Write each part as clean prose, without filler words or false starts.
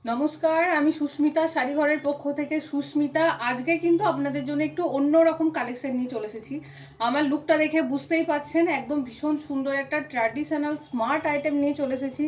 নমস্কার, আমি সুস্মিতা, শাড়িঘরের পক্ষ থেকে সুস্মিতা। আজকে কিন্তু আপনাদের জন্য একটু অন্যরকম কালেকশন নিয়ে চলে এসেছি। আমার লুকটা দেখে বুঝতেই পাচ্ছেন, একদম ভীষণ সুন্দর একটা ট্র্যাডিশনাল স্মার্ট আইটেম নিয়ে চলে এসেছি।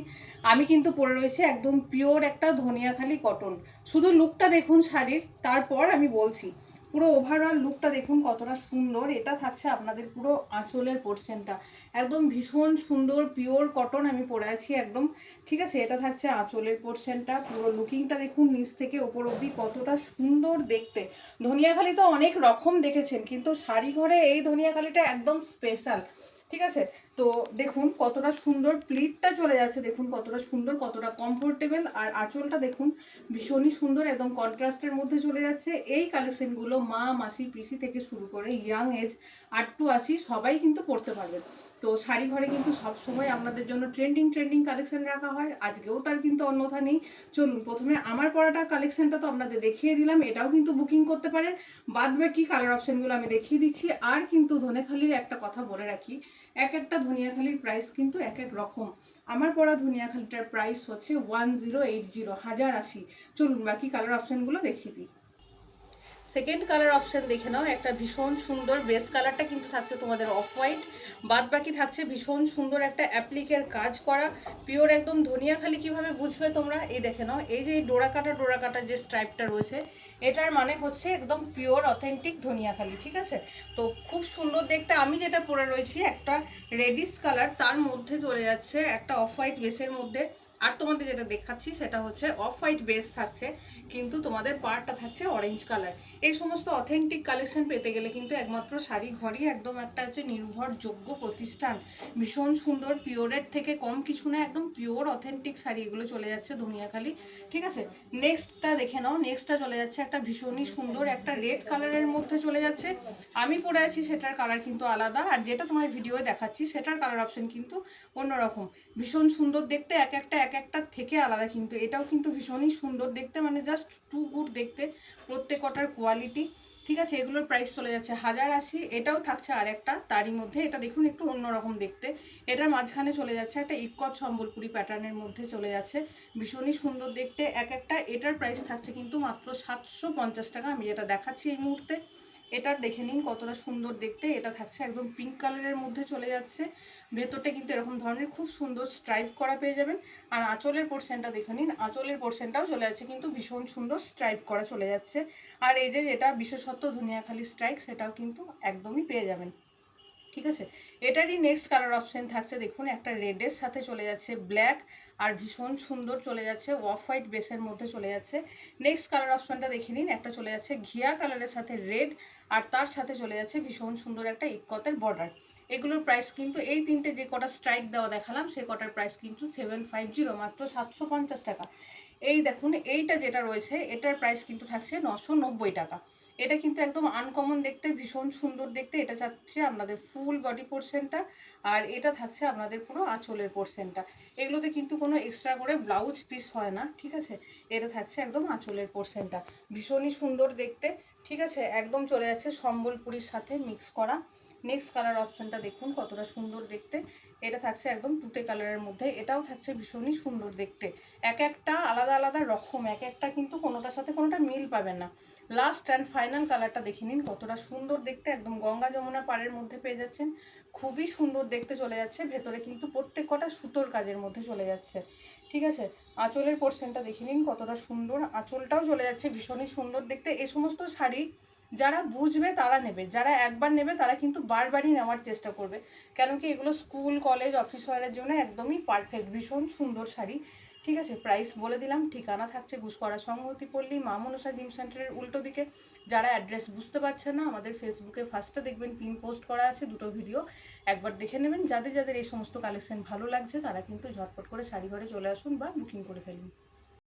আমি কিন্তু পরে রয়েছি একদম পিওর একটা ধনিয়াখালি কটন। শুধু লুকটা দেখুন শাড়ির, তারপর আমি বলছি। পুরো ওভারঅল লুকটা দেখুন কতটা সুন্দর। এটা থাকছে আপনাদের পুরো আঁচলের পোর্শনটা, একদম ভীষণ সুন্দর পিওর কটন আমি পরে আছি একদম। ঠিক আছে, এটা থাকছে আঁচলের পোর্শনটা। পুরো লুকিংটা দেখুন নিচ থেকে ওপর অবধি কতটা সুন্দর দেখতে। ধনিয়াখালি তো অনেক রকম দেখেছেন, কিন্তু শাড়ি ঘরে এই ধনিয়াখালিটা একদম স্পেশাল। ঠিক আছে, তো দেখুন কতটা সুন্দর প্লিটটা চলে যাচ্ছে, দেখুন কতটা সুন্দর, কতটা কমফোর্টেবল। আর আঁচলটা দেখুন ভীষণই সুন্দর, একদম কন্ট্রাস্টের মধ্যে চলে যাচ্ছে। এই কালেকশনগুলো মা মাসি পিসি থেকে শুরু করে ইয়াং এজ 8 to 80 সবাই কিন্তু পড়তে পারবেন। তো শাড়ি ঘরে কিন্তু সবসময় আপনাদের জন্য ট্রেন্ডিং ট্রেন্ডিং কালেকশন রাখা হয়, আজকেও তার কিন্তু অন্যথা নেই। চলুন প্রথমে আমার পরাটা কালেকশনটা তো আপনাদের দেখিয়ে দিলাম, এটাও কিন্তু বুকিং করতে পারেন। বাদ বাকি কালার অপশনগুলো আমি দেখিয়ে দিচ্ছি। আর কিন্তু ধনিয়াখালির একটা কথা বলে রাখি, এক একটা ধনিয়াখালির প্রাইস কিন্তু এক এক রকম। আমার পরা ধনিয়াখালিটার প্রাইস হচ্ছে 1080। চলুন বাকি কালার অপশনগুলো দেখিয়ে দিই। সেকেন্ড কালার অপশন দেখে নাও, একটা ভীষণ সুন্দর বেস কালারটা কিন্তু থাকছে তোমাদের অফ হোয়াইট, বাদ বাকি থাকছে ভীষণ সুন্দর একটা অ্যাপ্লিকের কাজ করা পিওর একদম ধনিয়াখালি। কিভাবে বুঝবে তোমরা, এই দেখে নাও, এই যে ডোরা কাটা যে স্ট্রাইপটা রয়েছে, এটার মানে হচ্ছে একদম পিওর অথেন্টিক ধনিয়াখালি। ঠিক আছে, তো খুব সুন্দর দেখতে। আমি যেটা পরে রয়েছি একটা রেডিশ কালার, তার মধ্যে চলে যাচ্ছে একটা অফ হোয়াইট বেসের মধ্যে। আর তোমাদের যেটা দেখাচ্ছি সেটা হচ্ছে অফ হোয়াইট বেস থাকছে, কিন্তু তোমাদের পার্টটা থাকছে অরেঞ্জ কালার। এই সমস্ত অথেন্টিক কালেকশন পেতে গেলে কিন্তু একমাত্র শাড়ি ঘরই একদম একটা হচ্ছে নির্ভরযোগ্য প্রতিষ্ঠান। ভীষণ সুন্দর, পিওরের থেকে কম কিছু না, একদম পিওর অথেন্টিক শাড়ি এগুলো চলে যাচ্ছে ধনিয়াখালি। ঠিক আছে, নেক্সটটা দেখে নাও। নেক্সটটা চলে যাচ্ছে একটা ভীষণই সুন্দর একটা রেড কালারের মধ্যে চলে যাচ্ছে। আমি পরে আছি সেটার কালার কিন্তু আলাদা, আর যেটা তোমার ভিডিওয়ে দেখাচ্ছি সেটার কালার অপশন কিন্তু অন্যরকম। ভীষণ সুন্দর দেখতে, এক একটা থেকে আলাদা, কিন্তু এটাও কিন্তু ভীষণই সুন্দর দেখতে, মানে জাস্ট টু গুড দেখতে প্রত্যেকটার কোয়ালিটি। ঠিক আছে, এগুলোর প্রাইস চলে যাচ্ছে 1080। এটাও থাকছে আর একটা তারই মধ্যে, এটা দেখুন একটু অন্যরকম দেখতে। এটার মাঝখানে চলে যাচ্ছে একটা ইকট সম্বলপুরি প্যাটার্নের মধ্যে চলে যাচ্ছে, ভীষণই সুন্দর দেখতে এক একটা। এটার প্রাইস থাকছে কিন্তু মাত্র 750 টাকা, আমি যেটা দেখাচ্ছি এই মুহূর্তে। এটার দেখে নিন কতটা সুন্দর দেখতে। এটা থাকছে একদম পিঙ্ক কালারের মধ্যে চলে যাচ্ছে, ভেতরটা কিন্তু এরকম ধরনের খুব সুন্দর স্ট্রাইপ করা পেয়ে যাবেন। আর আঁচলের পোর্শনটা দেখে নিন, আঁচলের পোর্শনটাও চলে যাচ্ছে কিন্তু ভীষণ সুন্দর স্ট্রাইপ করা চলে যাচ্ছে। আর এই যে যেটা বিশেষত্ব ধনিয়াখালি স্ট্রাইক, সেটাও কিন্তু একদমই পেয়ে যাবেন। ঠিক আছে, এটারই নেক্সট কালার অপশন থাকছে দেখুন, একটা রেডের সাথে চলে যাচ্ছে ব্ল্যাক, আর ভীষণ সুন্দর চলে যাচ্ছে অফ হোয়াইট বেসের মধ্যে চলে যাচ্ছে। নেক্সট কালার অপশনটা দেখে নিন, একটা চলে যাচ্ছে ঘিয়া কালারের সাথে রেড, আর তার সাথে চলে যাচ্ছে ভীষণ সুন্দর একটা ইক্কতের বর্ডার। এগুলোর প্রাইস কিন্তু এই তিনটে যে কটা স্ট্রাইক দেওয়া দেখালাম সে কটার প্রাইস কিন্তু 750, মাত্র 750 টাকা। এই দেখুন এইটা যেটা রয়েছে এটার প্রাইস কিন্তু থাকছে 990 টাকা। এটা কিন্তু একদম আনকমন দেখতে, ভীষণ সুন্দর দেখতে। এটা থাকছে আপনাদের ফুল বডি পোর্শনটা, আর এটা থাকছে আপনাদের পুরো আঁচলের পোর্শনটা। এগুলোতে কিন্তু কোনো এক্সট্রা করে ব্লাউজ পিস হয় না। ঠিক আছে, এটা থাকছে একদম আঁচলের পোর্শনটা, ভীষণই সুন্দর দেখতে। ঠিক আছে, একদম চলে যাচ্ছে সম্বলপুরীর সাথে মিক্স করা। নেক্সট কালার অপশনটা দেখুন কতটা সুন্দর দেখতে। এটা থাকছে একদম তুতে কালারের মধ্যে, এটাও থাকছে ভীষণই সুন্দর দেখতে। এক একটা আলাদা আলাদা রকম, এক একটা কিন্তু কোনোটার সাথে কোনোটা মিল পাবেন না। লাস্ট অ্যান্ড ফাইনাল কালারটা দেখে নিন কতটা সুন্দর দেখতে, একদম গঙ্গা যমুনা পাড়ের মধ্যে পেয়ে যাচ্ছেন, খুবই সুন্দর দেখতে চলে যাচ্ছে। ভেতরে কিন্তু প্রত্যেক কটা সুতোর কাজের মধ্যে চলে যাচ্ছে। ঠিক আছে, আঁচলের পোর্শনটা দেখে নিন কতটা সুন্দর, আঁচলটাও চলে যাচ্ছে ভীষণই সুন্দর দেখতে। এই সমস্ত শাড়ি যারা বুঝবে তারা নেবে, যারা একবার নেবে তারা কিন্তু বারবারই নেওয়ার চেষ্টা করবে, কেন কি এগুলো স্কুল কলেজ অফিস ওয়ারের জন্য একদমই পারফেক্ট, ভীষণ সুন্দর শাড়ি। ঠিক আছে, প্রাইস বলে দিলাম। ঠিকানা থাকছে ঘুষকরা সংহতি পল্লী, মা মনসা জিম সেন্টারের উল্টো দিকে। যারা অ্যাড্রেস বুঝতে পারছে না, আমাদের ফেসবুকে ফার্স্টে দেখবেন পিন পোস্ট করা আছে দুটো ভিডিও, একবার দেখে নেবেন। যাদের যাদের এই সমস্ত কালেকশন ভালো লাগছে তারা কিন্তু ঝটপট করে শাড়ি ঘরে চলে আসুন বা বুকিং করে ফেলুন।